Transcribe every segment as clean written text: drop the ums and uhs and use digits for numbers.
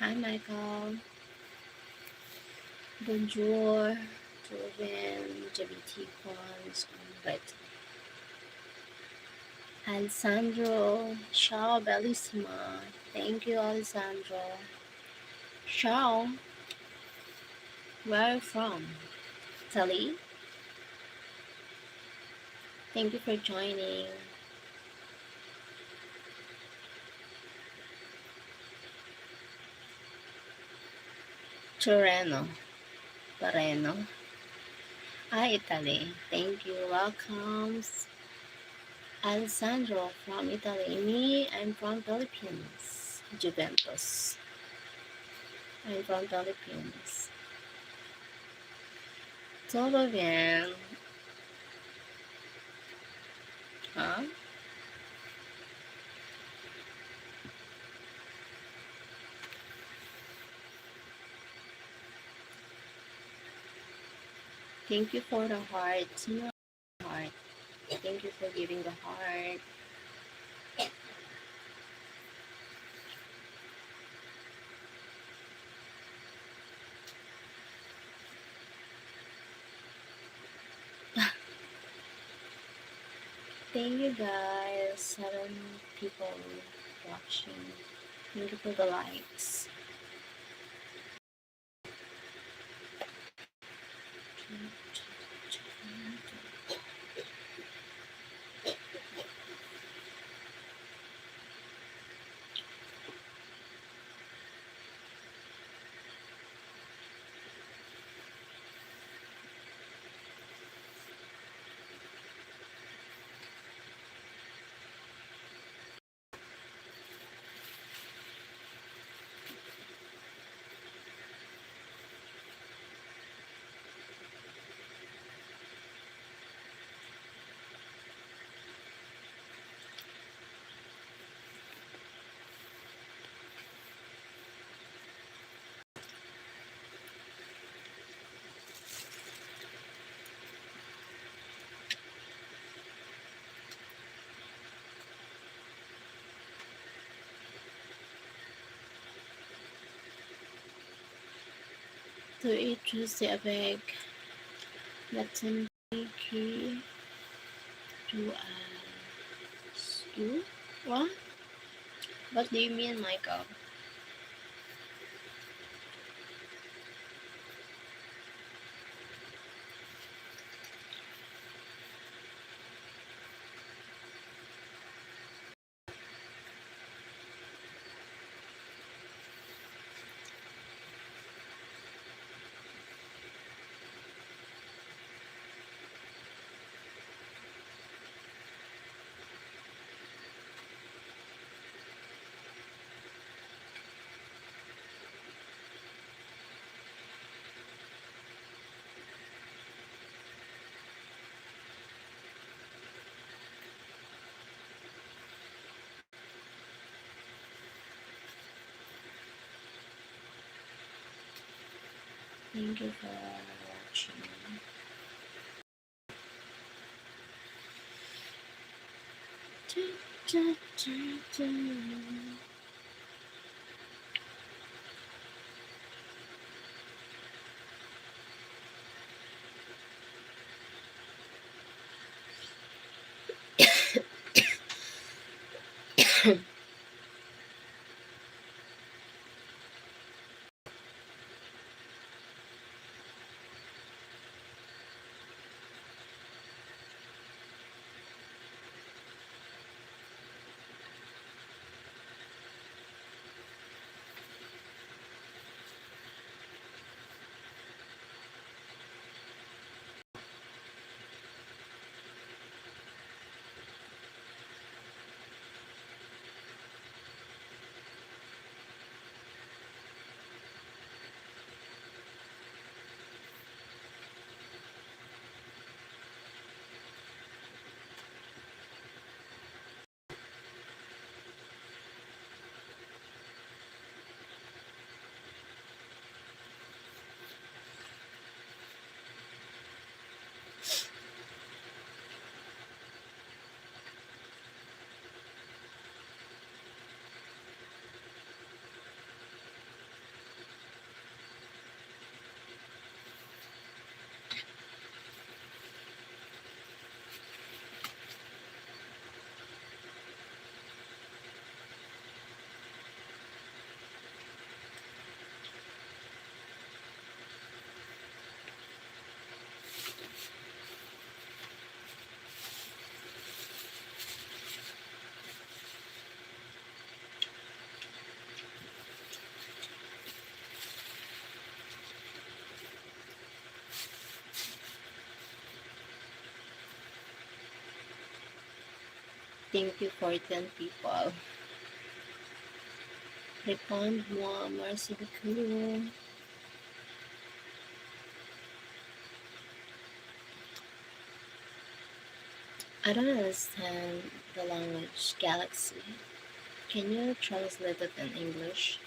Hi, Michael. Bonjour. Joven, JBT Quans, but Alessandro. Ciao, bellissima. Thank you, Alessandro. Ciao. Where are you from? Italy? Thank you for joining. Torreno. Torreno. Hi, Italy. Thank you. Welcome. Alessandro from Italy. Me, I'm from Philippines. Juventus. I'm from Philippines. Todo bien. Huh? Thank you for the heart. No heart. Thank you for giving the heart. Thank you guys. 7 people watching. Thank you for the likes. To eat Tuesday avec Latin key to stew? What? What do you mean, Michael? Thank you for watching. Da, da, da, da. Thank you for 10 people. Répondre-moi, merci beaucoup. I don't understand the language galaxy. Can you translate it in English?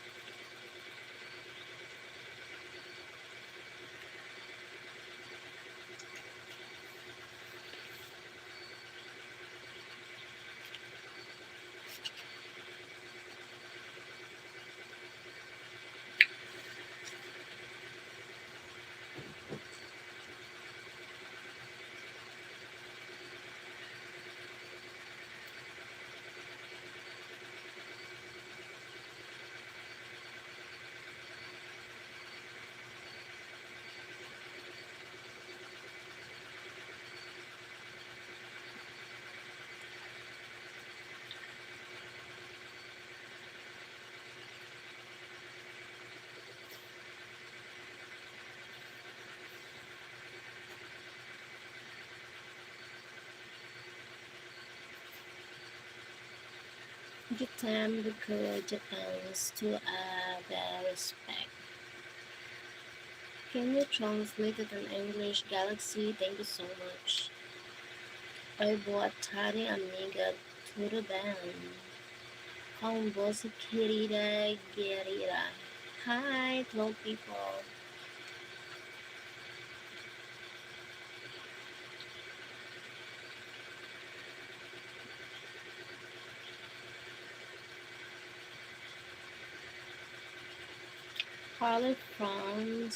Japan because Japan's to the respect. Can you translate it in English? Galaxy, thank you so much. Oi, boa tarde, amiga. Tudo bem? Com você, querida guerreira? Hi, 12 people. Harley from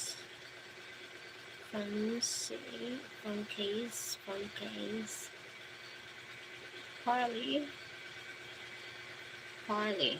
Case. Harley, Harley. Harley.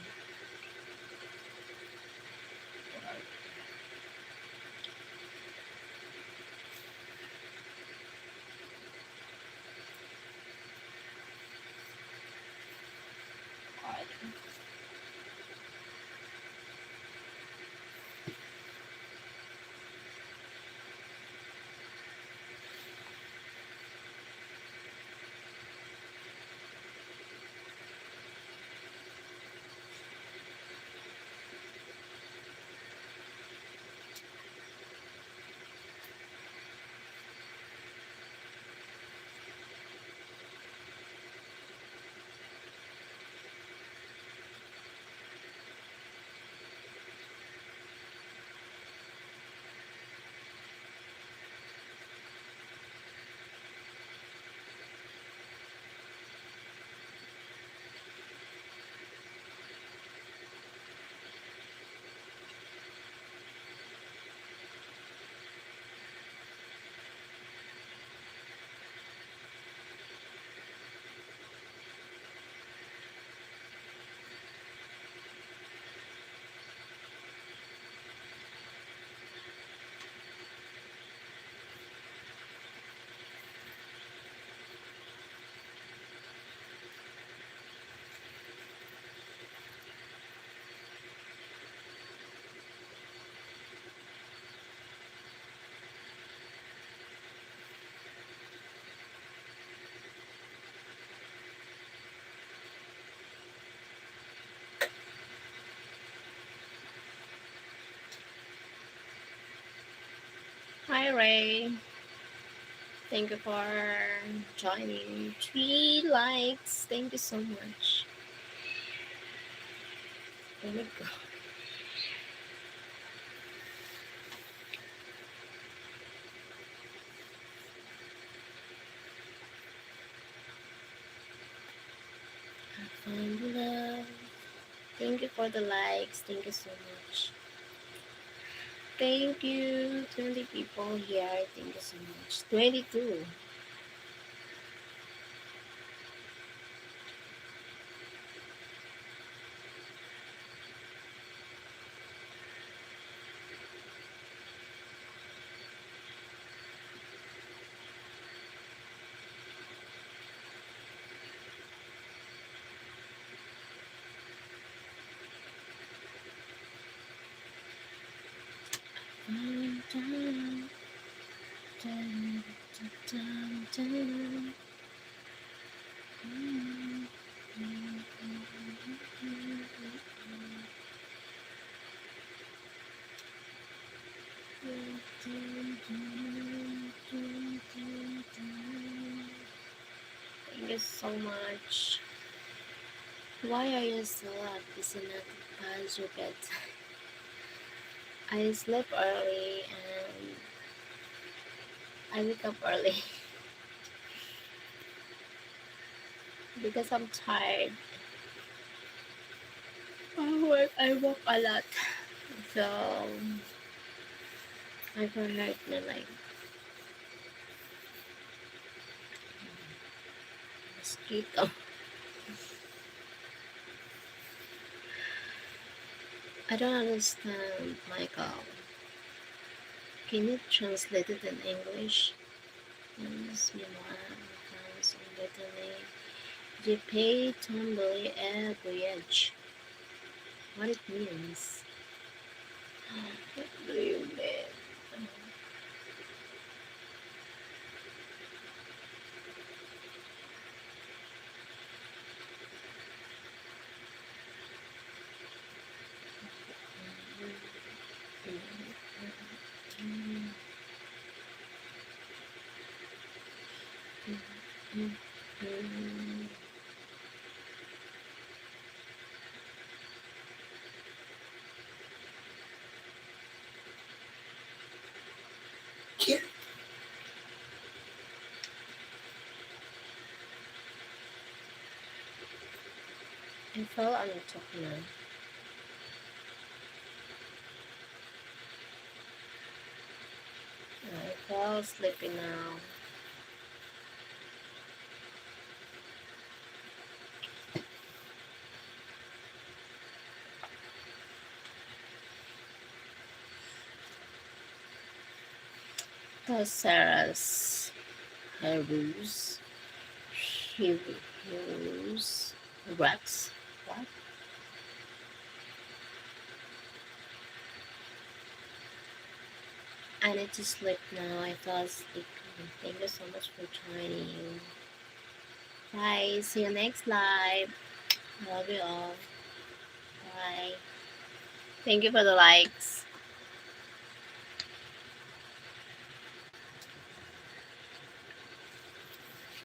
Hi, Ray. Thank you for joining. 3 likes. Thank you so much. Oh my god. I find love. Thank you for the likes. Thank you so much. Thank you. 20 people here. Thank you so much. 22. Dun, dun, dun, dun, dun, dun. Thank you so much. Why are you still up? Is it not past your bedtime? I sleep early and I wake up early because I'm tired. I work a lot, so I can hurt my like mosquito. I don't understand, Michael. Can you translate it in English? Yes, meanwhile, France on Brittany. Je pay tomber et voyage. What it means? What do you mean? I fell on top now. I fell sleepy now. Sarah's heroes, heroes, rats. What? I need to sleep now. I fell asleep. Thank you so much for joining. Bye. See you next live. Love you all. Bye. Thank you for the likes.